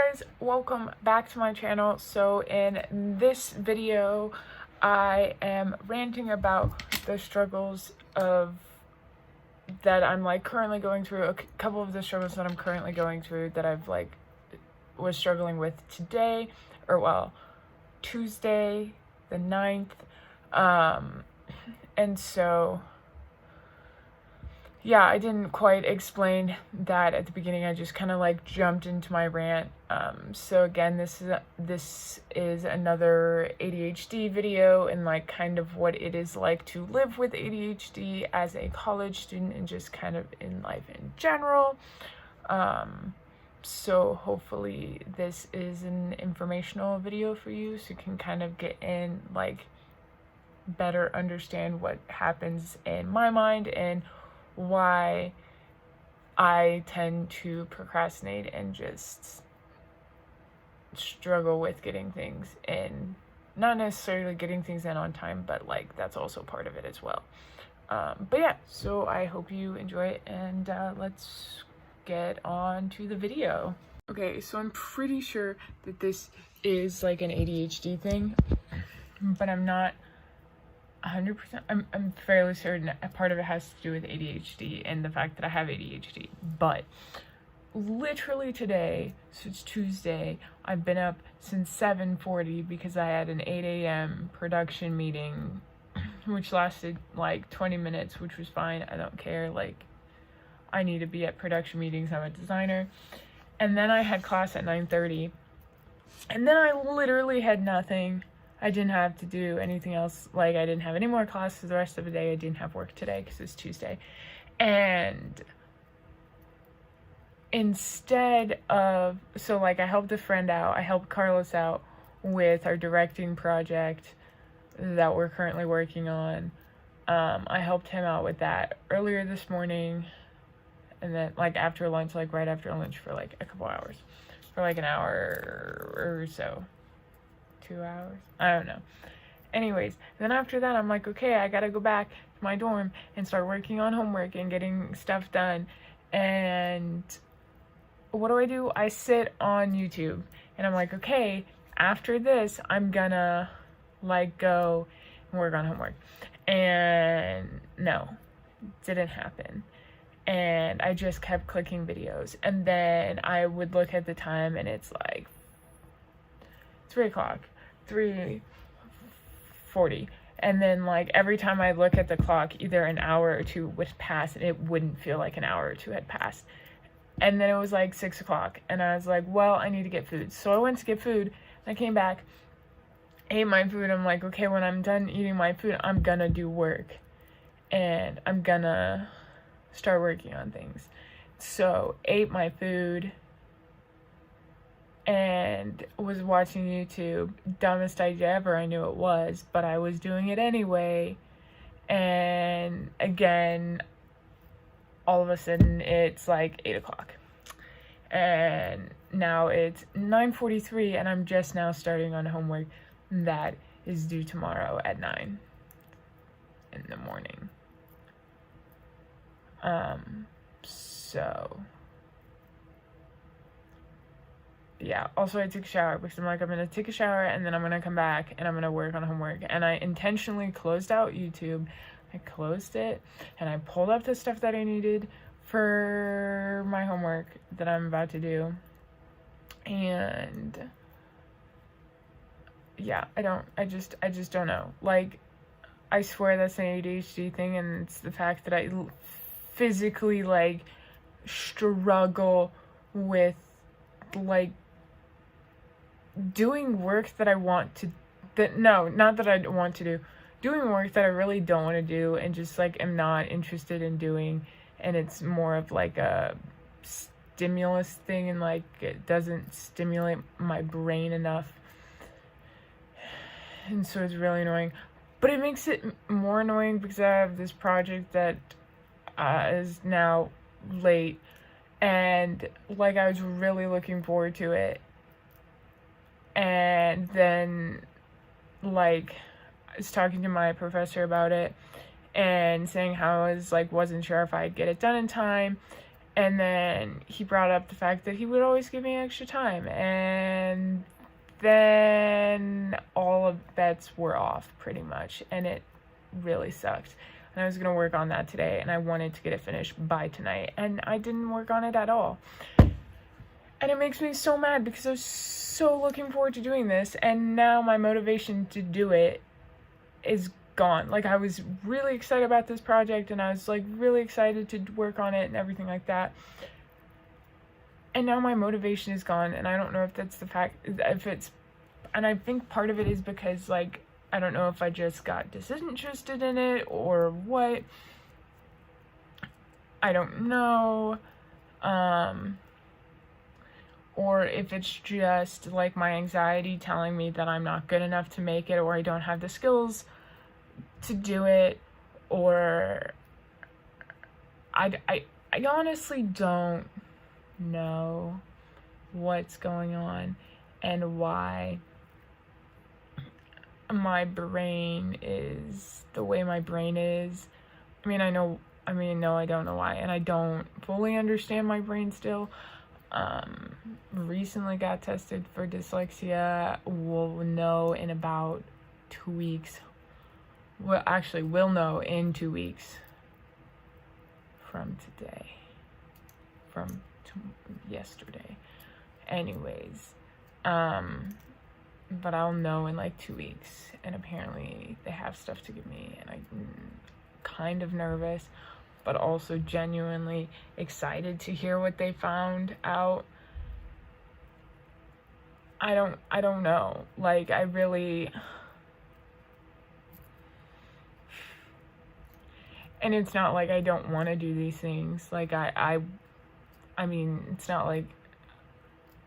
guys, welcome back to my channel. So in this video I am ranting about the struggles that I'm currently going through, a couple of the struggles that I'm currently going through that I've was struggling with today, or well, Tuesday the 9th. And so yeah, I didn't quite explain that at the beginning. I just kind of jumped into my rant. So again, this is another ADHD video, and kind of what it is like to live with ADHD as a college student and just kind of in life in general. So hopefully this is an informational video for you, so you can kind of get in, better understand what happens in my mind and why I tend to procrastinate and just struggle with getting things in. Not necessarily getting things in on time, but that's also part of it as well. But yeah, so I hope you enjoy it, and let's get on to the video. Okay, so I'm pretty sure that this is an ADHD thing, but I'm not 100%. I'm fairly certain a part of it has to do with ADHD and the fact that I have ADHD. But literally today, so it's Tuesday, I've been up since 7:40 because I had an 8 a.m. production meeting, which lasted 20 minutes, which was fine. I don't care. I need to be at production meetings. I'm a designer. And then I had class at 9:30. And then I literally had nothing. I didn't have to do anything else. I didn't have any more classes the rest of the day. I didn't have work today because it's Tuesday. And instead of, I helped a friend out. I helped Carlos out with our directing project that we're currently working on. I helped him out with that earlier this morning. And then, after lunch, right after lunch for, a couple hours. For, an hour or so. 2 hours? I don't know. Anyways, then after that, I'm okay, I gotta go back to my dorm and start working on homework and getting stuff done. And what do? I sit on YouTube, and I'm okay, after this, I'm gonna, go and work on homework. And no, didn't happen. And I just kept clicking videos. And then I would look at the time, and it's 3 o'clock. 3:40, and then every time I look at the clock, either an hour or two would pass, and it wouldn't feel like an hour or two had passed. And then it was 6 o'clock, and I was well, I need to get food. So I went to get food, and I came back, ate my food. I'm okay, when I'm done eating my food, I'm gonna do work, and I'm gonna start working on things. So ate my food and was watching YouTube. Dumbest idea ever, I knew it was, but I was doing it anyway. And again, all of a sudden, it's 8 o'clock. And now it's 9:43, and I'm just now starting on homework that is due tomorrow at 9 in the morning. So yeah, also I took a shower because I'm gonna take a shower, and then I'm gonna come back and I'm gonna work on homework. And I intentionally closed out YouTube. I closed it, and I pulled up the stuff that I needed for my homework that I'm about to do. And yeah, I just don't know. I swear that's an ADHD thing, and it's the fact that I physically struggle with doing work that I want to, not that I want to do, doing work that I really don't want to do, and just am not interested in doing, and it's more of a stimulus thing, and it doesn't stimulate my brain enough, and so it's really annoying. But it makes it more annoying because I have this project that is now late, and I was really looking forward to it. And then I was talking to my professor about it and saying how I was wasn't sure if I'd get it done in time, And then he brought up the fact that he would always give me extra time. And then all of bets were off pretty much. And it really sucked. And I was going to work on that today. And I wanted to get it finished by tonight. And I didn't work on it at all. And it makes me so mad because I was so looking forward to doing this. And now my motivation to do it is gone. Like, I was really excited about this project, and I was like really excited to work on it and everything like that, and now my motivation is gone. And I don't know if that's the fact, if it's, and I think part of it is because, like, I don't know if I just got disinterested in it or what, I don't know, or if it's just like my anxiety telling me that I'm not good enough to make it, or I don't have the skills to do it, or I honestly don't know what's going on and why my brain is the way my brain is. No, I don't know why, and I don't fully understand my brain still. Recently got tested for dyslexia. We'll know in about 2 weeks. Well, actually, we'll know in 2 weeks from today, yesterday. Anyways, but I'll know in like 2 weeks, and apparently they have stuff to give me, and I'm kind of nervous, but also genuinely excited to hear what they found out. I don't know. Like, I really, and it's not like I don't want to do these things. Like, I mean, it's not like,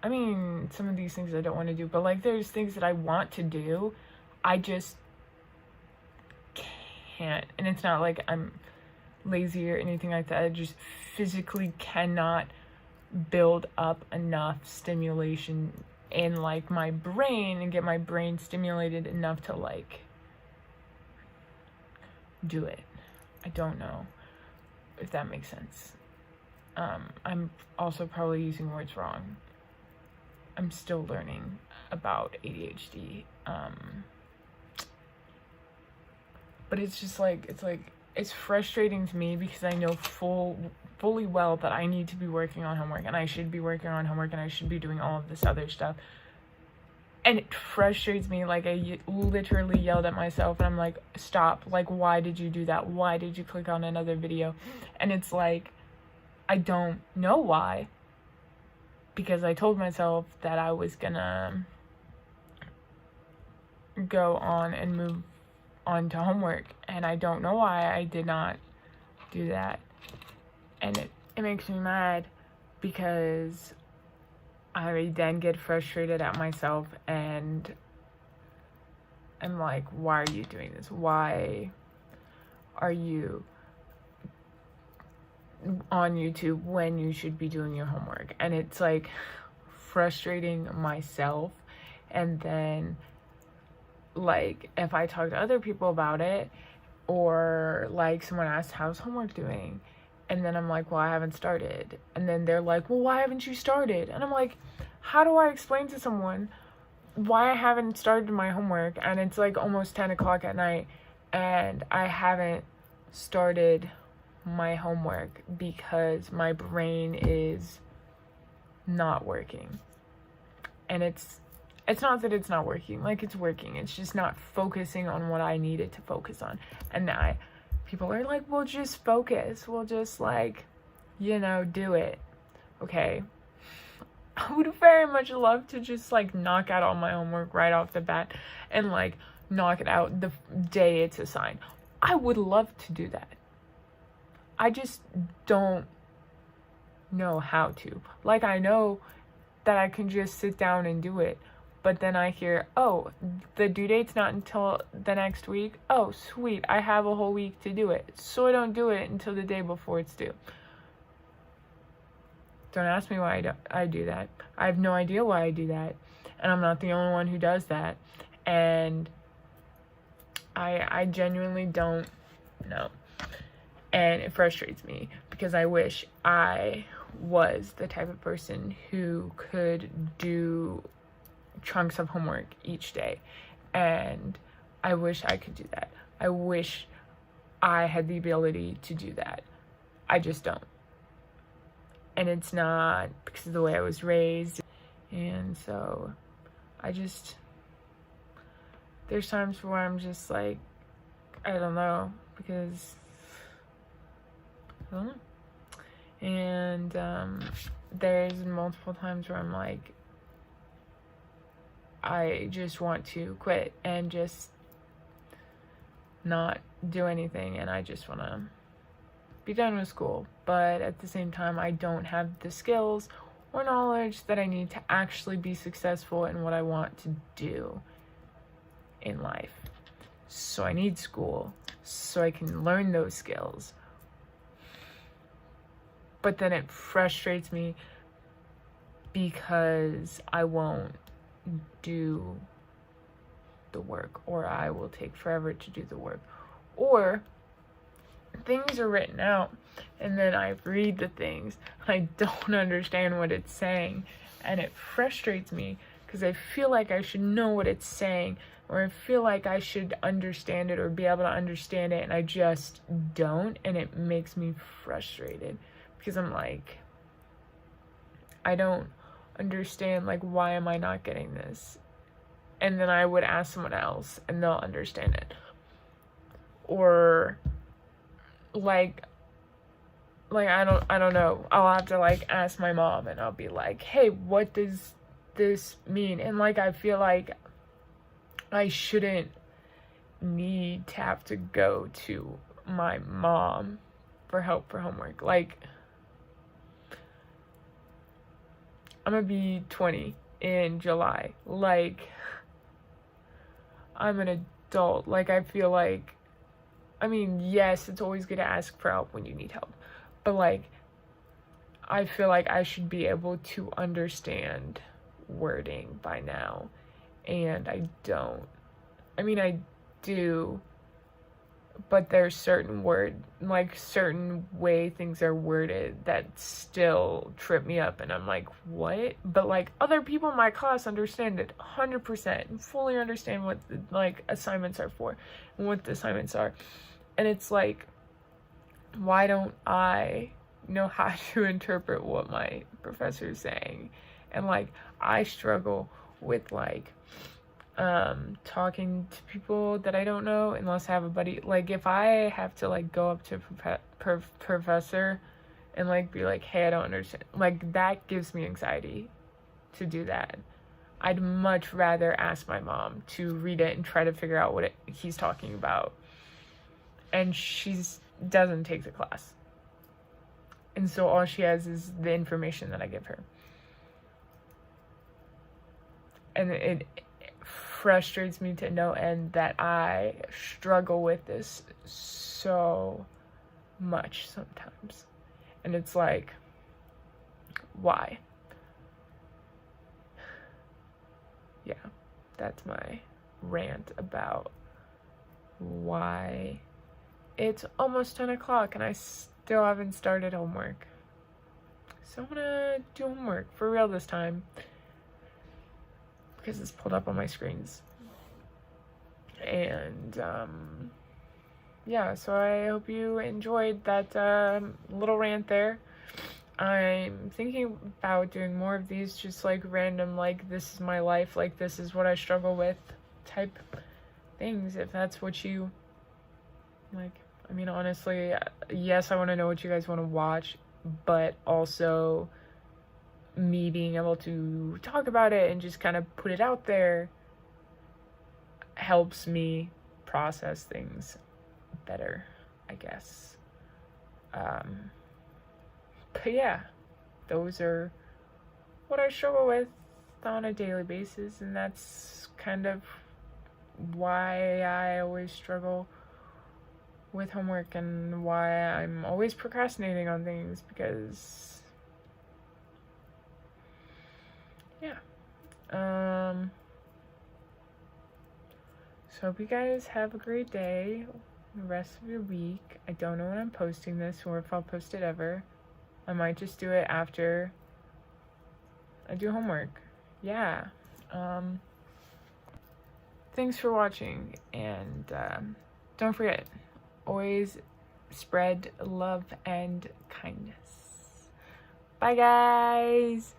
I mean, some of these things I don't want to do, but like, there's things that I want to do, I just can't. And it's not like I'm lazy or anything like that. I just physically cannot build up enough stimulation in like my brain and get my brain stimulated enough to like do it. I don't know if that makes sense. I'm also probably using words wrong. I'm still learning about ADHD. But it's just like, it's frustrating to me because I know fully well that I need to be working on homework, and I should be working on homework, and I should be doing all of this other stuff. And it frustrates me. Like, I literally yelled at myself, and I'm like, stop. Like, why did you do that? Why did you click on another video? And it's like, I don't know why. Because I told myself that I was gonna go on and move on to homework, and I don't know why I did not do that. And it makes me mad because I then get frustrated at myself, and I'm like, why are you doing this? Why are you on YouTube when you should be doing your homework? And it's like frustrating myself. And then like, if I talk to other people about it, or like someone asks, how's homework doing? And then I'm like, well, I haven't started. And then they're like, well, why haven't you started? And I'm like, how do I explain to someone why I haven't started my homework? And it's like almost 10 o'clock at night, and I haven't started my homework because my brain is not working. And it's not that it's not working. Like, it's working. It's just not focusing on what I needed to focus on. And people are like, well, just focus. We'll just, like, do it. Okay. I would very much love to just, like, knock out all my homework right off the bat and, like, knock it out the day it's assigned. I would love to do that. I just don't know how to. Like, I know that I can just sit down and do it. But then I hear, oh, the due date's not until the next week. Oh, sweet. I have a whole week to do it. So I don't do it until the day before it's due. Don't ask me why I do that. I have no idea why I do that. And I'm not the only one who does that. And I genuinely don't know. And it frustrates me because I wish I was the type of person who could do chunks of homework each day. And I wish I could do that. I wish I had the ability to do that. I just don't. And it's not because of the way I was raised. And so there's times where I'm just like, I don't know, because I don't know. And there's multiple times where I'm like, I just want to quit and just not do anything, and I just want to be done with school. But at the same time, I don't have the skills or knowledge that I need to actually be successful in what I want to do in life. So I need school so I can learn those skills. But then it frustrates me because I won't do the work, or I will take forever to do the work, or things are written out and then I read the things and I don't understand what it's saying, and it frustrates me because I feel like I should know what it's saying, or I feel like I should understand it or be able to understand it, and I just don't, and it makes me frustrated because I'm like, I don't understand, like, why am I not getting this? And then I would ask someone else and they'll understand it. Or like I don't know, I'll have to like ask my mom and I'll be like, hey, what does this mean? And like, I feel like I shouldn't need to have to go to my mom for help for homework. Like, I'm gonna be 20 in July. Like, I'm an adult. Like, I feel like, I mean, yes, it's always good to ask for help when you need help. But, like, I feel like I should be able to understand wording by now. And I don't. I mean, I do. But there's certain certain way things are worded that still trip me up, and I'm like, what? But like, other people in my class understand it 100% and fully understand what the, like, assignments are for and what the assignments are. And it's like, why don't I know how to interpret what my professor is saying? And like, I struggle with like talking to people that I don't know unless I have a buddy. Like, if I have to like go up to a professor and like be like, hey, I don't understand, like, that gives me anxiety to do that. I'd much rather ask my mom to read it and try to figure out what he's talking about. And doesn't take the class, and so all she has is the information that I give her. And it frustrates me to no end that I struggle with this so much sometimes. And it's like, why? Yeah, that's my rant about why it's almost 10 o'clock and I still haven't started homework. So I'm gonna do homework for real this time, because it's pulled up on my screens. And yeah, so I hope you enjoyed that little rant there. I'm thinking about doing more of these, just like random, like, this is my life, like, this is what I struggle with type things, if that's what you like. I mean, honestly, yes, I want to know what you guys want to watch, but also me being able to talk about it and just kind of put it out there helps me process things better, I guess. But yeah, those are what I struggle with on a daily basis, and that's kind of why I always struggle with homework and why I'm always procrastinating on things, because yeah. So hope you guys have a great day. the rest of your week. I don't know when I'm posting this or if I'll post it ever. I might just do it after I do homework. Yeah. Thanks for watching, and don't forget, always spread love and kindness. Bye, guys.